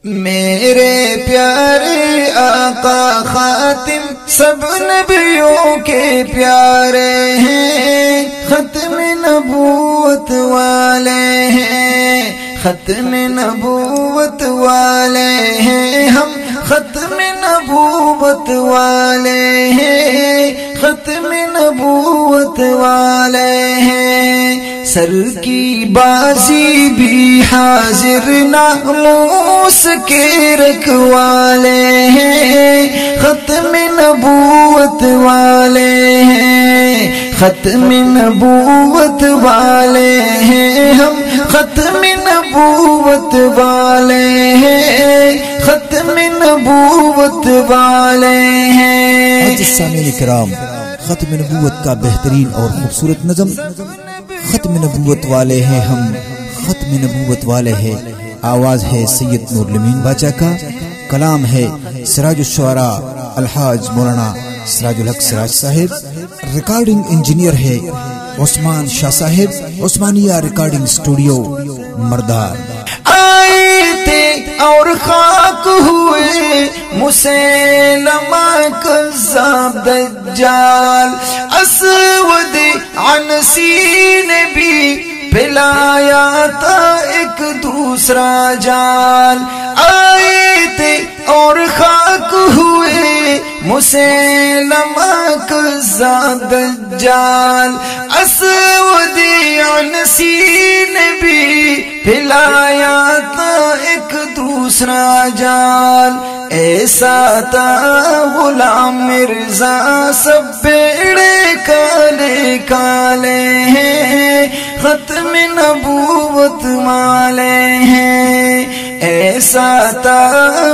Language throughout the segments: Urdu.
میرے پیارے آقا خاتم سب نبیوں کے پیارے ہیں، ختم نبوت والے ہیں، ختم نبوت والے ہیں ہم، ختم نبوت والے ہیں، ختم نبوت والے ہیں۔ سر کی بازی بھی حاضر ناموس کے رکھوالے ہیں، ختم نبوت والے ہیں، ختم نبوت والے ہیں ہم، ختم نبوت والے ہیں، ختم نبوت والے ہیں۔ سامعین کرام، ختم نبوت کا بہترین اور خوبصورت نظم ختم نبوت والے ہیں ہم، ختم نبوت والے ہیں۔ آواز ہے سید نور الامین باچا کا، کلام ہے سراج الشعراء الحاج مولانا سراج الحق سراج صاحب، ریکارڈنگ انجینئر ہے عثمان شاہ صاحب، عثمانیہ ریکارڈنگ اسٹوڈیو مردار۔ آئے تھے اور خاک ہوئے مسیلمہ کذاب دجال، اسود عنسی نے بھی پلایا تھا ایک دوسرا جال۔ آئے تھے اور خاک ہوئے مسیلمہ کذاب دجال، اسود عنسی نے بھی پلایا تھا ایک دوسرا جال۔ ایسا تھا غلام مرزا، سب بیڑے کالے کالے ہیں، ختم نبوت والے ہیں۔ ایسا تھا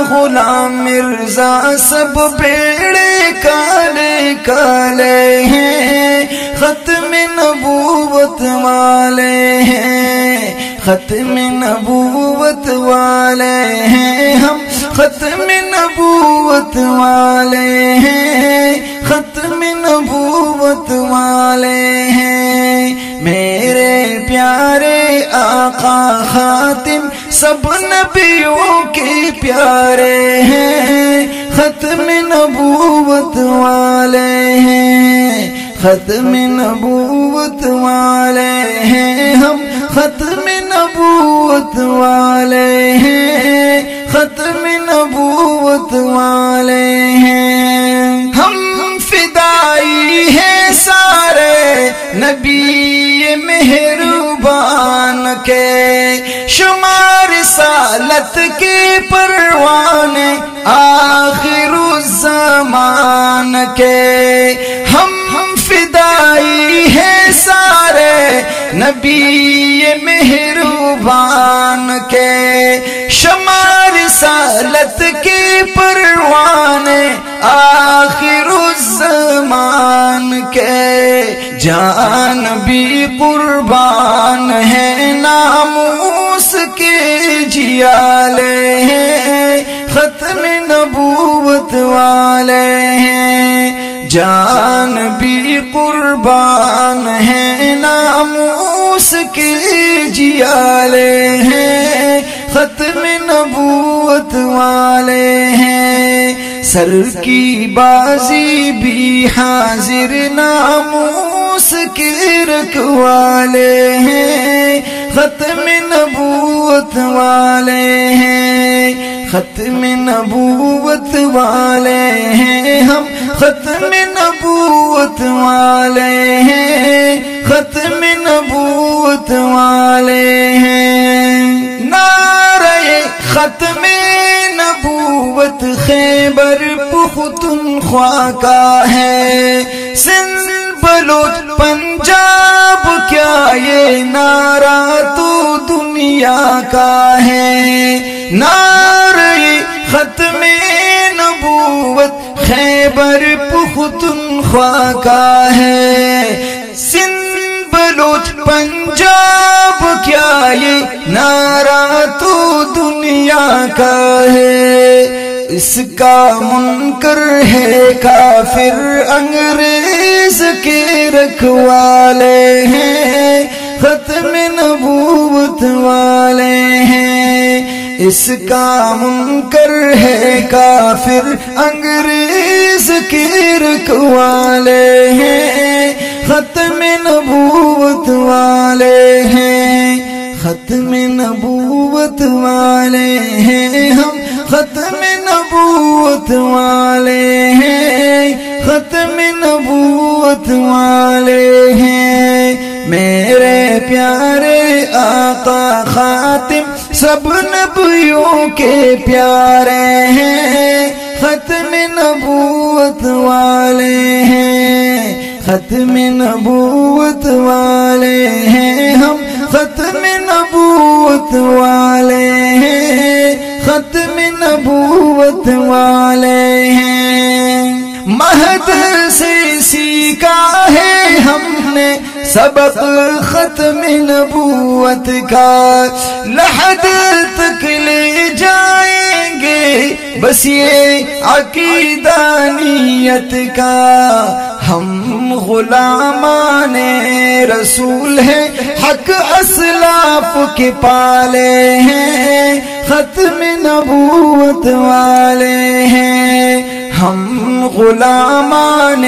غلام مرزا، سب بیڑے کالے کالے ہیں، ختم نبوت والے ہیں، ختم نبوت والے ہیں ہم، ختم نبوت والے ہیں، ختم نبوت والے ہیں۔ میرے پیارے آقا خاتم سب نبیوں کے پیارے ہیں، ختم نبوت والے ہیں، ختم نبوت والے ہیں ہم، ختم نبوت والے ہیں، ختم نبوت والے ہیں۔ ہم فدائی ہیں سارے نبی مہربان کے، شمار رسالت کے پروانے آخر الزمان کے۔ ہم فدائی ہیں سارے نبی مہربان کے، شمار رسالت کے پروانے آخر الزمان کے۔ جان بھی قربان ہے ناموس کے جیالے ہیں، ختم نبوت والے ہیں۔ جان بھی قربان ہے ناموس کے جیالے ہیں، ختم نبوت والے ہیں۔ سر کی بازی بھی حاضر ناموس کے رکھوالے ہیں، ختم نبوت والے ہیں، ختم نبوت والے ہیں ہم، ختم نبوت والے ہیں، ختم نبوت والے ہیں۔ نعرہ ختم نبوت خیبر پختونخوا کا ہے، سندھ بلوچ پنجاب کیا یہ نعرہ تو دنیا کا ہے۔ نعرہ ختم نبوت خیبر پختونخوا کا ہے، سندھ بلوچ پنجاب کیا یہ نعرہ تو دنیا کا ہے۔ اس کا منکر ہے کافر انگریز کے رکھوالے ہیں، ختم نبوت والے ہیں۔ اس کا منکر ہے کافر انگریز کی رکھوالے ہیں، ختم نبوت والے ہیں، ختم نبوت والے ہیں ہم، ختم نبوت والے ہیں، ختم نبوت والے ہیں۔ میرے پیارے آقا خاتم سب نبیوں کے پیارے ہیں، ختم نبوت والے ہیں، ختم نبوت والے ہیں ہم، ختم نبوت والے ہیں، ختم نبوت والے ہیں۔ مہد سے سیکھا ہے ہم نے سبق ختم نبوت کا، لحد تک لے جائیں گے بس یہ عقیدہ نیت کا۔ ہم غلامان رسول ہیں، حق اسلاف کے پالے ہیں، ختم نبوت والے ہیں۔ ہم غلامان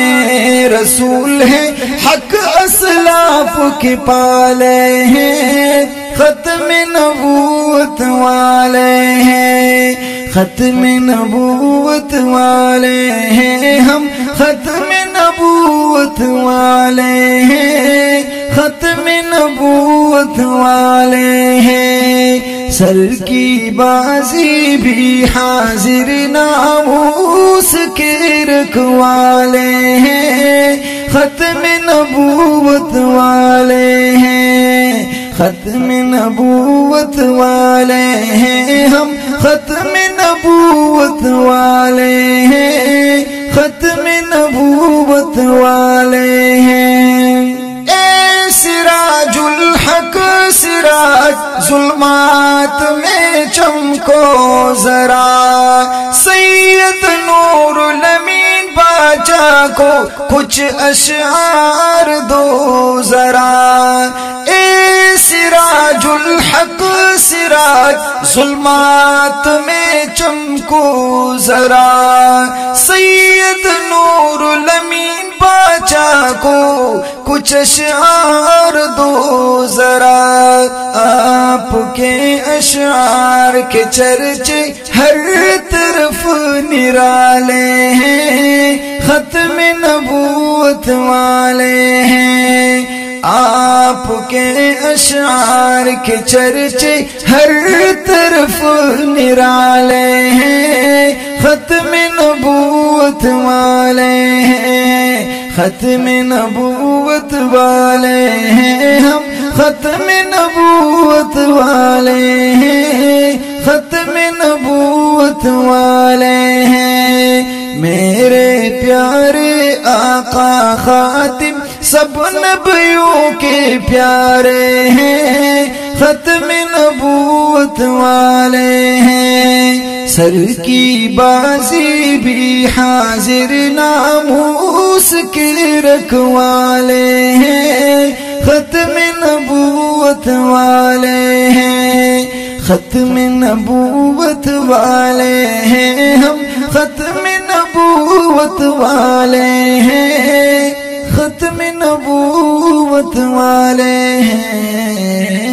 رسول ہیں، حق اسلاف کے پالے ہیں، ختم نبوت والے ہیں، ختم نبوت والے ہیں ہم، ختم نبوت والے ہیں، ختم نبوت والے ہیں۔ سر کی بازی بھی حاضر ناموس کے رکھوالے ہیں، ختم نبوت والے ہیں، ختم نبوت والے ہیں ہم، ختم نبوت والے ہیں، ختم نبوت والے ہیں۔ اے سراج الحق سراج ظلمات میں چمکو ذرا، سید نور الامین باچا کو کچھ اشعار دو ذرا۔ اے سراج الحق سراج ظلمات میں چمکو ذرا، سید نور الامین باچا کو کچھ اشعار دو ذرا۔ آپ کے اشعار کے چرچے ہر طرف نرالے ہیں، ختم نبوت والے ہیں۔ آپ کے اشعار کے چرچے ہر طرف نرالے ہیں، ختم نبوت والے ہیں، ختم نبوت والے ہیں ہم، ختم نبوت والے ہیں، ختم نبوت والے ہیں۔ میرے پیارے آقا خاتم سب نبیوں کے پیارے ہیں، ختم نبوت والے ہیں۔ سر کی بازی بھی حاضر ناموس کے رکھوالے ہیں، ختم نبوت والے ہیں، ختم نبوت والے ہیں ہم، ختم نبوت والے ہیں، ختم نبوت والے ہیں۔